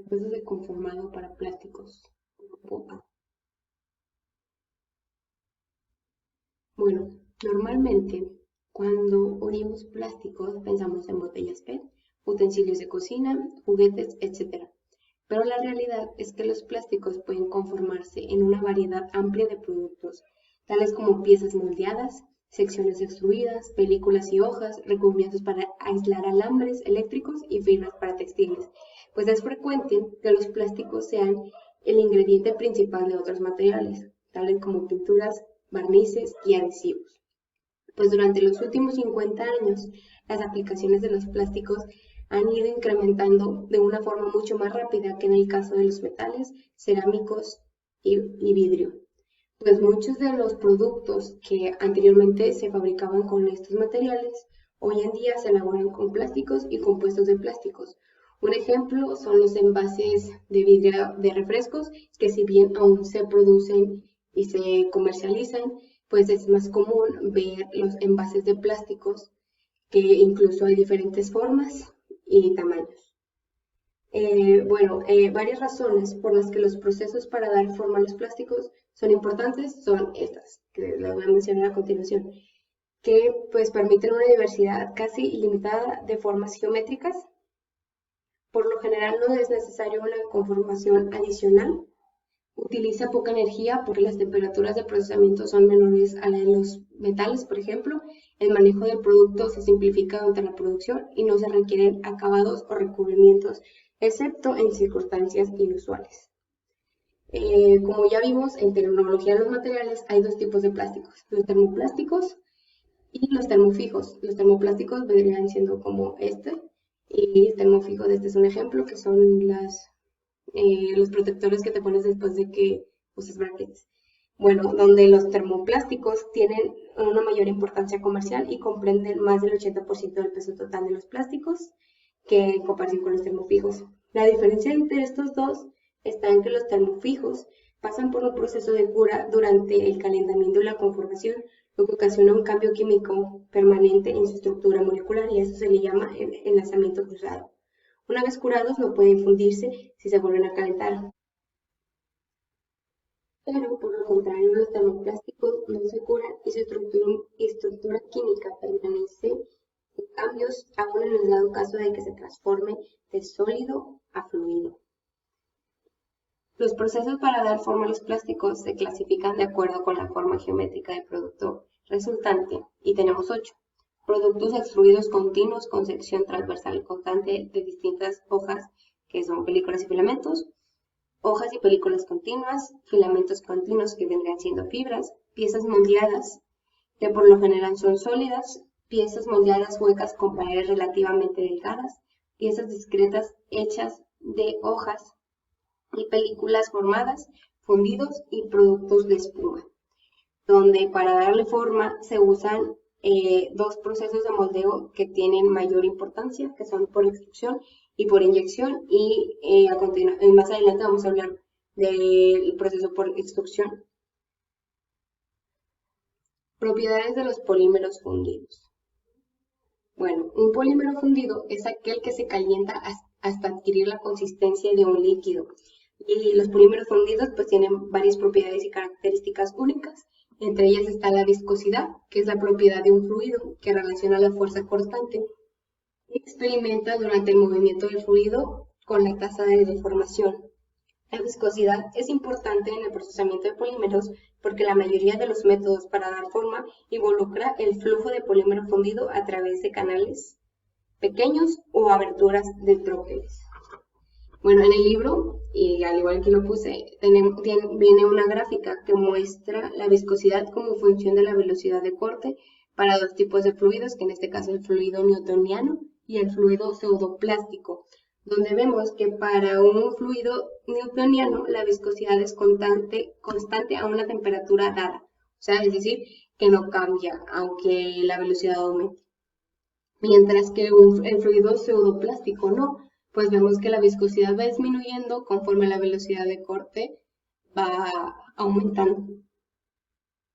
proceso conformado para plásticos. Grupo A. Bueno, normalmente cuando oímos plásticos pensamos en botellas PET, utensilios de cocina, juguetes, etc. Pero la realidad es que los plásticos pueden conformarse en una variedad amplia de productos, tales como piezas moldeadas, secciones extruidas, películas y hojas, recubrimientos para aislar alambres eléctricos y fibras para textiles, pues es frecuente que los plásticos sean el ingrediente principal de otros materiales, tales como pinturas, barnices y adhesivos. Pues durante los últimos 50 años, las aplicaciones de los plásticos han ido incrementando de una forma mucho más rápida que en el caso de los metales, cerámicos y vidrio. Pues muchos de los productos que anteriormente se fabricaban con estos materiales, hoy en día se elaboran con plásticos y compuestos de plásticos. Un ejemplo son los envases de vidrio de refrescos, que si bien aún se producen y se comercializan, pues es más común ver los envases de plásticos, que incluso hay diferentes formas y tamaños. Varias razones por las que los procesos para dar forma a los plásticos son importantes son estas, que las voy a mencionar a continuación, que pues permiten una diversidad casi ilimitada de formas geométricas. Por lo general no es necesario una conformación adicional. Utiliza poca energía porque las temperaturas de procesamiento son menores a la de los metales, por ejemplo. El manejo del producto se simplifica durante la producción y no se requieren acabados o recubrimientos, excepto en circunstancias inusuales. Como ya vimos, en tecnología de los materiales hay dos tipos de plásticos, los termoplásticos y los termofijos. Los termoplásticos vendrían siendo como este, y el termofijo de este es un ejemplo, que son los protectores que te pones después de que uses brackets. Bueno, donde los termoplásticos tienen una mayor importancia comercial y comprenden más del 80% del peso total de los plásticos, que en comparación con los termofijos. La diferencia entre estos dos está en que los termofijos pasan por un proceso de cura durante el calentamiento y la conformación, lo que ocasiona un cambio químico permanente en su estructura molecular, y eso se le llama enlazamiento cruzado. Una vez curados no pueden fundirse si se vuelven a calentar. Pero por lo contrario, los termoplásticos no se curan y su estructura química permanece sin cambios, aún en el dado caso de que se transforme de sólido a fluido. Los procesos para dar forma a los plásticos se clasifican de acuerdo con la forma geométrica del producto resultante, y tenemos 8. Productos extruidos continuos con sección transversal constante de distintas hojas, que son películas y filamentos, hojas y películas continuas, filamentos continuos, que vendrían siendo fibras, piezas moldeadas, que por lo general son sólidas, piezas moldeadas huecas con paredes relativamente delgadas, piezas discretas hechas de hojas y películas formadas, fundidos y productos de espuma, donde para darle forma se usan dos procesos de moldeo que tienen mayor importancia, que son por extrusión y por inyección, y más adelante vamos a hablar del proceso por extrusión. Propiedades de los polímeros fundidos. Bueno, un polímero fundido es aquel que se calienta hasta adquirir la consistencia de un líquido. Y los polímeros fundidos pues tienen varias propiedades y características únicas. Entre ellas está la viscosidad, que es la propiedad de un fluido que relaciona la fuerza cortante y experimenta durante el movimiento del fluido con la tasa de deformación. La viscosidad es importante en el procesamiento de polímeros porque la mayoría de los métodos para dar forma involucra el flujo de polímero fundido a través de canales pequeños o aberturas de tróqueles. Bueno, en el libro, y al igual que lo puse, viene una gráfica que muestra la viscosidad como función de la velocidad de corte para dos tipos de fluidos, que en este caso el fluido newtoniano y el fluido pseudoplástico, donde vemos que para un fluido newtoniano la viscosidad es constante a una temperatura dada, o sea, es decir, que no cambia aunque la velocidad aumente. Mientras que el fluido pseudoplástico no, pues vemos que la viscosidad va disminuyendo conforme la velocidad de corte va aumentando.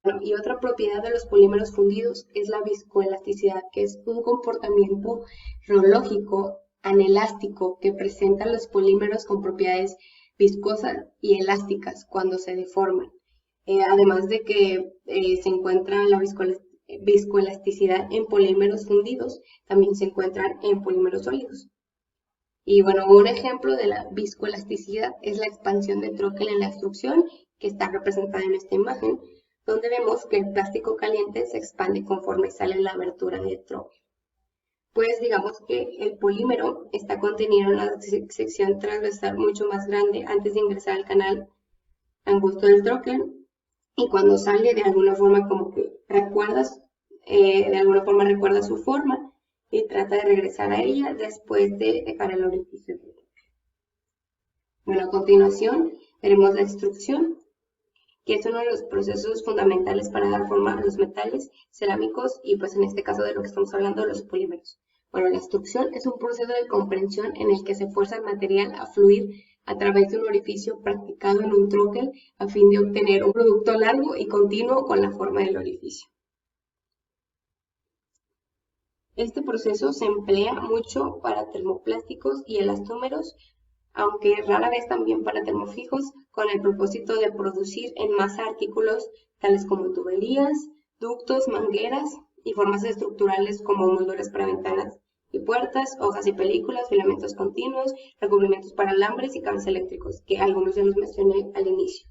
Bueno, y otra propiedad de los polímeros fundidos es la viscoelasticidad, que es un comportamiento reológico anelástico que presenta los polímeros con propiedades viscosas y elásticas cuando se deforman. Además de que se encuentra la viscoelasticidad en polímeros fundidos, también se encuentran en polímeros sólidos. Y bueno, un ejemplo de la viscoelasticidad es la expansión de troquel en la extrusión, que está representada en esta imagen, donde vemos que el plástico caliente se expande conforme sale la abertura del troquel. Pues digamos que el polímero está contenido en una sección transversal mucho más grande antes de ingresar al canal angosto del troquel, y cuando sale de alguna forma como que recuerda su forma y trata de regresar a ella después de dejar el orificio. Bueno, a continuación veremos la extrusión, que es uno de los procesos fundamentales para dar forma a los metales cerámicos y pues en este caso de lo que estamos hablando, los polímeros. Bueno, la extrusión es un proceso de comprensión en el que se fuerza el material a fluir a través de un orificio practicado en un troquel a fin de obtener un producto largo y continuo con la forma del orificio. Este proceso se emplea mucho para termoplásticos y elastómeros, aunque rara vez también para termofijos, con el propósito de producir en masa artículos tales como tuberías, ductos, mangueras y formas estructurales como molduras para ventanas y puertas, hojas y películas, filamentos continuos, recubrimientos para alambres y cables eléctricos, que algunos ya los mencioné al inicio.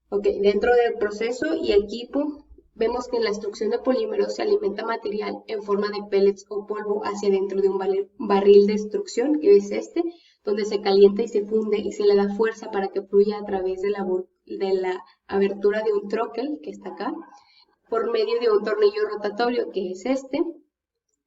Dentro del proceso y equipo, vemos que en la extrusión de polímeros se alimenta material en forma de pellets o polvo hacia dentro de un barril de extrusión, que es este, donde se calienta y se funde y se le da fuerza para que fluya a través de la abertura de un troquel, que está acá, por medio de un tornillo rotatorio, que es este,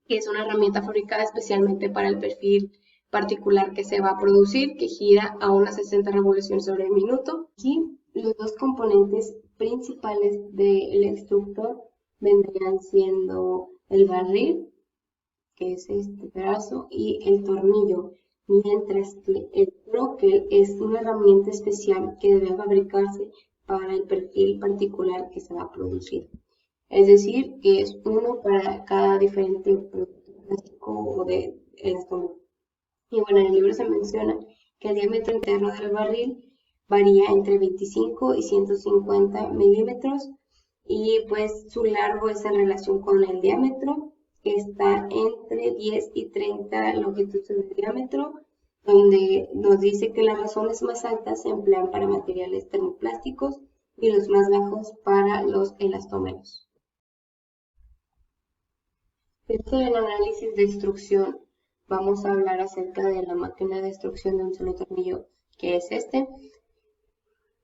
que es una herramienta fabricada especialmente para el perfil particular que se va a producir, que gira a unas 60 revoluciones sobre el minuto. Aquí los dos componentes principales del extrusor vendrían siendo el barril, que es este pedazo, y el tornillo, mientras que el troquel es una herramienta especial que debe fabricarse para el perfil particular que se va a producir. Es decir, que es uno para cada diferente producto plástico o de elastómero. Y bueno, en el libro se menciona que el diámetro interno del barril varía entre 25 y 150 milímetros y pues su largo es en relación con el diámetro, que está entre 10 y 30 longitudes de diámetro, donde nos dice que las razones más altas se emplean para materiales termoplásticos y los más bajos para los elastómeros. Dentro del análisis de extrusión, vamos a hablar acerca de la máquina de extrusión de un solo tornillo, que es este.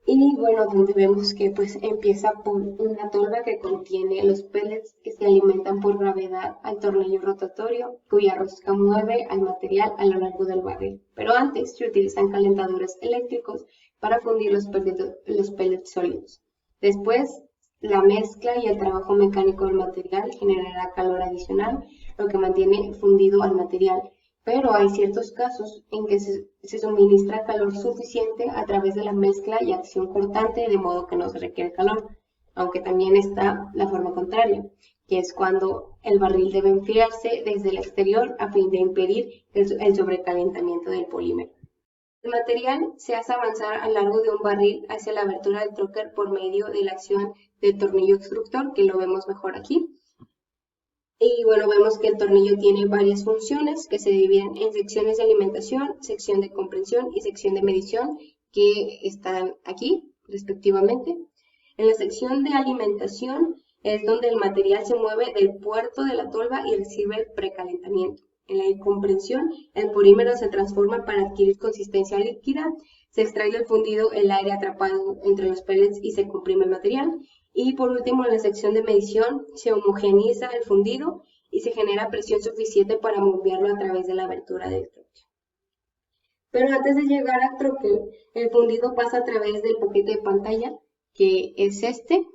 Y bueno, donde vemos que pues empieza por una tolva que contiene los pellets que se alimentan por gravedad al tornillo rotatorio, cuya rosca mueve al material a lo largo del barril. Pero antes se utilizan calentadores eléctricos para fundir los pellets sólidos. Después, la mezcla y el trabajo mecánico del material generará calor adicional, lo que mantiene fundido al material. Pero hay ciertos casos en que se suministra calor suficiente a través de la mezcla y acción cortante, de modo que no se requiere calor, aunque también está la forma contraria, que es cuando el barril debe enfriarse desde el exterior a fin de impedir el sobrecalentamiento del polímero. El material se hace avanzar a lo largo de un barril hacia la abertura del troquel por medio de la acción del tornillo extrusor, que lo vemos mejor aquí. Y bueno, vemos que el tornillo tiene varias funciones que se dividen en secciones de alimentación, sección de comprensión y sección de medición, que están aquí respectivamente. En la sección de alimentación es donde el material se mueve del puerto de la tolva y recibe el precalentamiento. En la comprensión, el polímero se transforma para adquirir consistencia líquida, se extrae del fundido el aire atrapado entre los pellets y se comprime el material. Y por último, en la sección de medición, se homogeneiza el fundido y se genera presión suficiente para moverlo a través de la abertura del troquel. Pero antes de llegar al troquel, el fundido pasa a través del paquete de pantalla, que es este,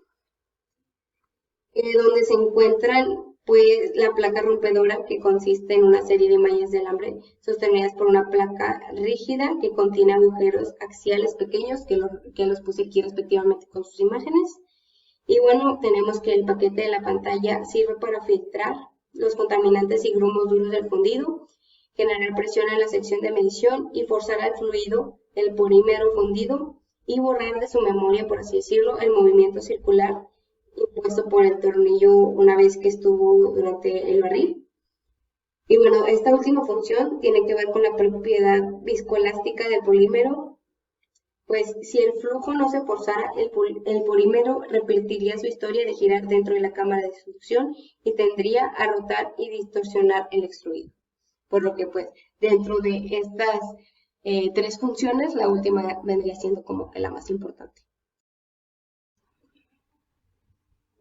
donde se encuentran pues la placa rompedora, que consiste en una serie de mallas de alambre sostenidas por una placa rígida que contiene agujeros axiales pequeños, que los puse aquí respectivamente con sus imágenes. Y bueno, tenemos que el paquete de la pantalla sirve para filtrar los contaminantes y grumos duros del fundido. generar presión en la sección de medición y forzar al fluido del polímero fundido y borrar de su memoria, por así decirlo, el movimiento circular impuesto por el tornillo una vez que estuvo durante el barril. Y bueno, esta última función tiene que ver con la propiedad viscoelástica del polímero, pues si el flujo no se forzara, el polímero repetiría su historia de girar dentro de la cámara de extrusión y tendría a rotar y distorsionar el extruido. Por lo que pues dentro de estas tres funciones, la última vendría siendo como que la más importante.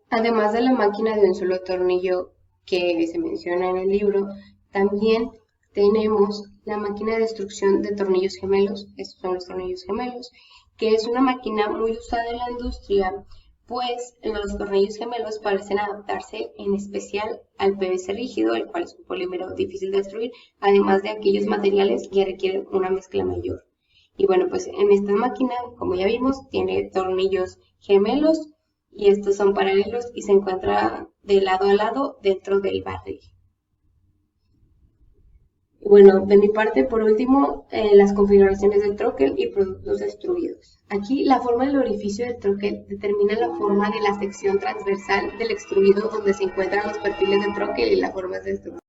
Además de la máquina de un solo tornillo que se menciona en el libro, también tenemos la máquina de extrusión de tornillos gemelos. Estos son los tornillos gemelos, que es una máquina muy usada en la industria, pues los tornillos gemelos parecen adaptarse en especial al PVC rígido, el cual es un polímero difícil de destruir, además de aquellos materiales que requieren una mezcla mayor. Y bueno, pues en esta máquina, como ya vimos, tiene tornillos gemelos y estos son paralelos y se encuentran de lado a lado dentro del barril. Bueno, de mi parte, por último, las configuraciones del troquel y productos extruidos. Aquí, la forma del orificio del troquel determina la forma de la sección transversal del extruido donde se encuentran los perfiles del troquel y las formas de extrusión.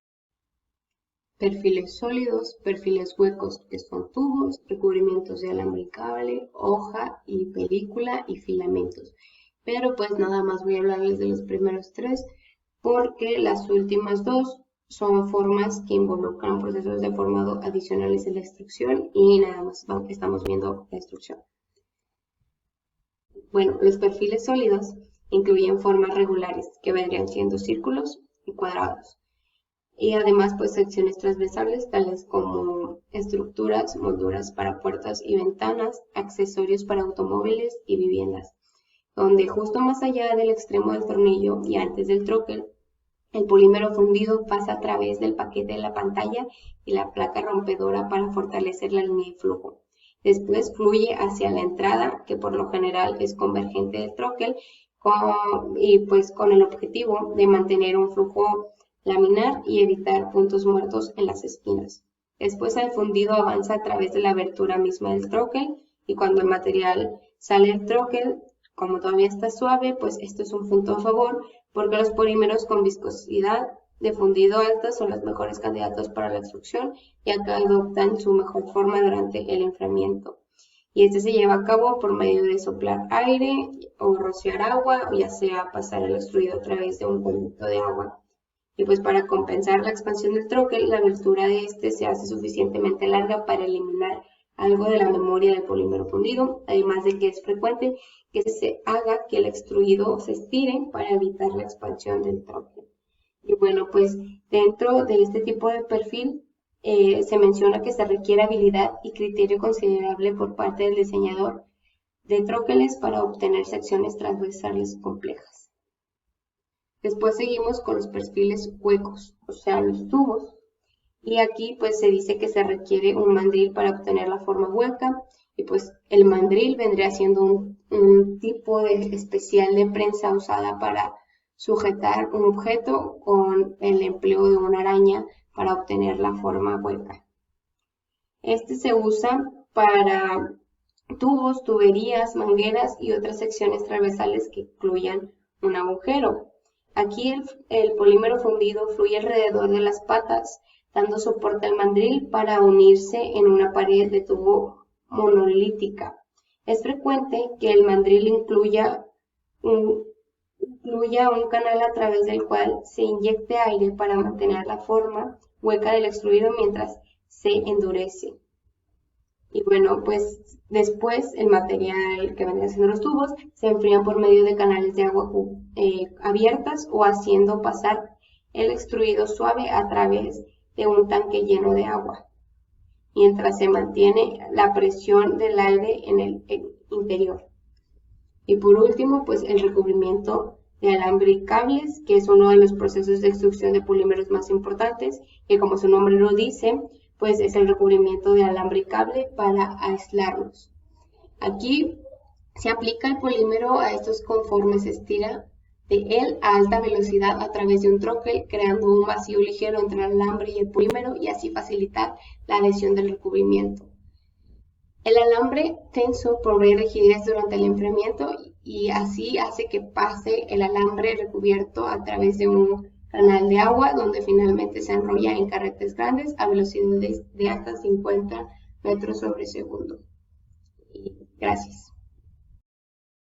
Perfiles sólidos, perfiles huecos, que son tubos, recubrimientos de alambre y cable, hoja y película y filamentos. Pero pues nada más voy a hablarles de los primeros tres, porque las últimas dos son formas que involucran procesos de formado adicionales en la extrusión y nada más estamos viendo la extrusión. Bueno, los perfiles sólidos incluyen formas regulares que vendrían siendo círculos y cuadrados. Y además pues secciones transversales tales como estructuras, molduras para puertas y ventanas, accesorios para automóviles y viviendas, donde justo más allá del extremo del tornillo y antes del troquel, el polímero fundido pasa a través del paquete de la pantalla y la placa rompedora para fortalecer la línea de flujo. Después fluye hacia la entrada, que por lo general es convergente del troquel, y pues con el objetivo de mantener un flujo laminar y evitar puntos muertos en las esquinas. Después el fundido avanza a través de la abertura misma del troquel y cuando el material sale del troquel, como todavía está suave, pues esto es un punto a favor porque los polímeros con viscosidad de fundido alta son los mejores candidatos para la extrusión ya que adoptan su mejor forma durante el enfriamiento. Y este se lleva a cabo por medio de soplar aire o rociar agua, o ya sea pasar el extruido a través de un conducto de agua. Y pues para compensar la expansión del troquel, la abertura de este se hace suficientemente larga para eliminar algo de la memoria del polímero fundido, además de que es frecuente que se haga que el extruido se estire para evitar la expansión del troquel. Y bueno, pues dentro de este tipo de perfil se menciona que se requiere habilidad y criterio considerable por parte del diseñador de troqueles para obtener secciones transversales complejas. Después seguimos con los perfiles huecos, o sea, los tubos. Y aquí pues se dice que se requiere un mandril para obtener la forma hueca. Y pues el mandril vendría siendo un tipo especial de prensa usada para sujetar un objeto con el empleo de una araña para obtener la forma hueca. Este se usa para tubos, tuberías, mangueras y otras secciones transversales que incluyan un agujero. Aquí el polímero fundido fluye alrededor de las patas, dando soporte al mandril para unirse en una pared de tubo monolítica. Es frecuente que el mandril incluya un canal a través del cual se inyecte aire para mantener la forma hueca del extruido mientras se endurece. Y bueno, pues después el material que vendrían siendo los tubos se enfrían por medio de canales de agua abiertas o haciendo pasar el extruido suave a través de un tanque lleno de agua, mientras se mantiene la presión del aire en el interior. Y por último, pues el recubrimiento de alambre y cables, que es uno de los procesos de extrusión de polímeros más importantes, que como su nombre lo dice, pues es el recubrimiento de alambre y cable para aislarlos. Aquí se aplica el polímero a estos conforme se estira de él a alta velocidad a través de un troquel, creando un vacío ligero entre el alambre y el polímero y así facilitar la adhesión del recubrimiento. El alambre tenso provee rigidez durante el enfriamiento y así hace que pase el alambre recubierto a través de un canal de agua donde finalmente se enrolla en carretes grandes a velocidades de hasta 50 metros sobre segundo. Gracias.